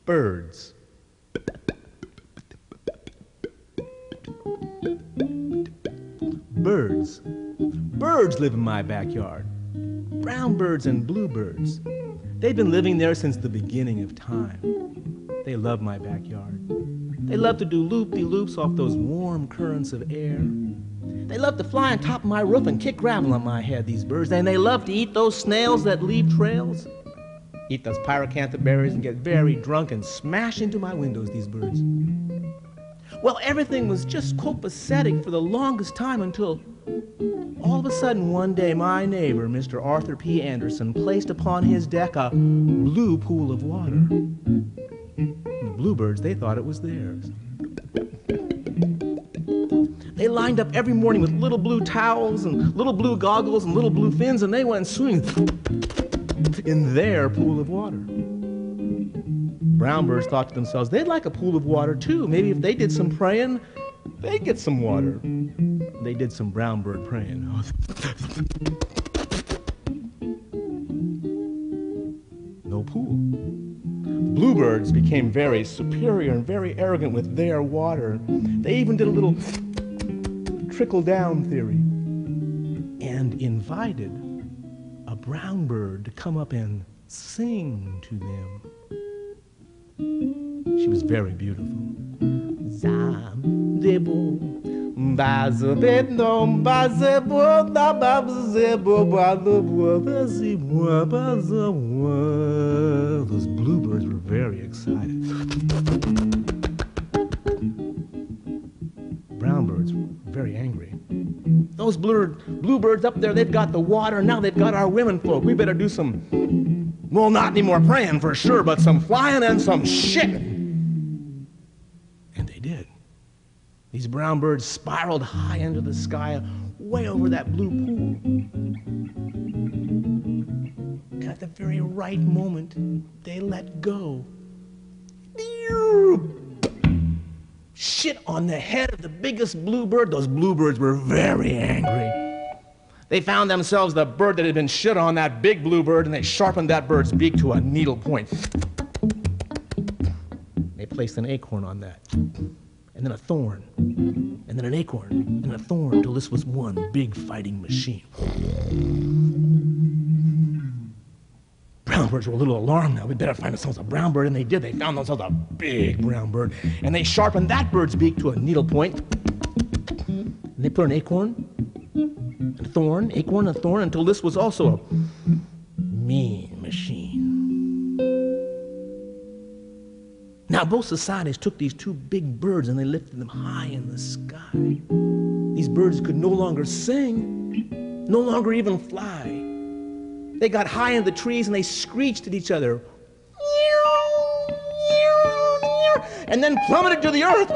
Birds. Birds. Birds live in my backyard. Brown birds and blue birds. They've been living there since the beginning of time. They love my backyard. They love to do loop-de-loops off those warm currents of air. They love to fly on top of my roof and kick gravel on my head, these birds. And they love to eat those snails that leave trails. Eat those pyracantha berries and get very drunk and smash into my windows, these birds. Well, everything was just copacetic for the longest time until all of a sudden one day my neighbor, Mr. Arthur P. Anderson, placed upon his deck a blue pool of water. The bluebirds, they thought it was theirs. They lined up every morning with little blue towels and little blue goggles and little blue fins, and they went swimming in their pool of water. Brown birds thought to themselves, they'd like a pool of water too. Maybe if they did some praying, they'd get some water. They did some brown bird praying. No pool. Bluebirds became very superior and very arrogant with their water. They even did a little trickle-down theory and invited a brown bird to come up and sing to them. She was very beautiful. Those bluebirds were very excited. Brown birds were very angry. Those bluebirds up there, they've got the water, and now they've got our women folk. We better do some, well, not any more praying for sure, but some flying and some shit. And they did. These brown birds spiraled high into the sky, way over that blue pool. And at the very right moment, they let go. Shit on the head of the biggest bluebird. Those bluebirds were very angry. They found themselves the bird that had been shit on, that big bluebird, and they sharpened that bird's beak to a needle point. They placed an acorn on that, and then a thorn, and then an acorn, and a thorn, until this was one big fighting machine. Brown birds were a little alarmed now. We better find ourselves a brown bird, and they did. They found themselves a big brown bird, and they sharpened that bird's beak to a needle point, and they put an acorn, and a thorn, acorn, and a thorn, until this was also a mean machine. Now, both societies took these two big birds and they lifted them high in the sky. These birds could no longer sing, no longer even fly. They got high in the trees and they screeched at each other. And then plummeted to the earth.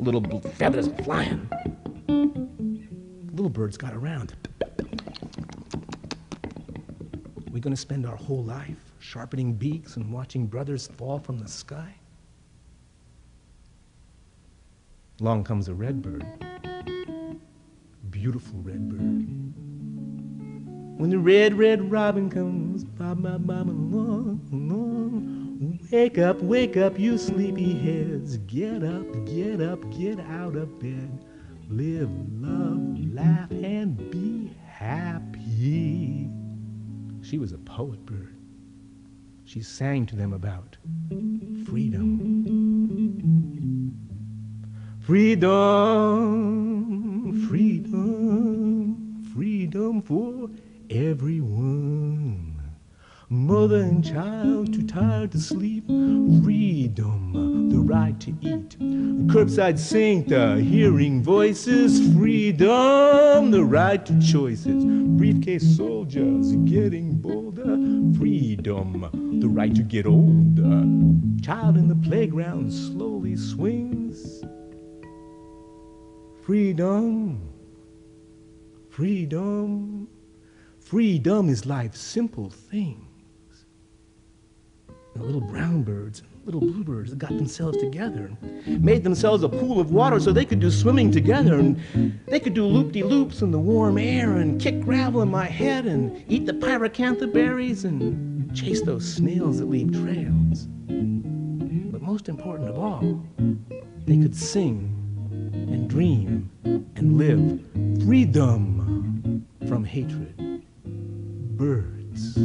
Little feathers flying. Little birds got around. We're going to spend our whole life sharpening beaks and watching brothers fall from the sky. Along comes a red bird. Beautiful red bird. When the red, red robin comes, wake up, you sleepy heads. Get up, get out of bed. Live, love, laugh, and be happy. She was a poet bird. She sang to them about freedom. Freedom, freedom, freedom for everyone. Mother and child too tired to sleep. Freedom, the right to eat. Curbside Saint, hearing voices. Freedom, the right to choices. Briefcase soldiers getting bolder. Freedom, the right to get older. Child in the playground slowly swings. Freedom, freedom, freedom is life's simple things. And the little brown birds and little bluebirds got themselves together and made themselves a pool of water so they could do swimming together, and they could do loop-de-loops in the warm air and kick gravel in my head and eat the pyracantha berries and chase those snails that leave trails. But most important of all, they could sing and dream and live freedom from hatred. Birds.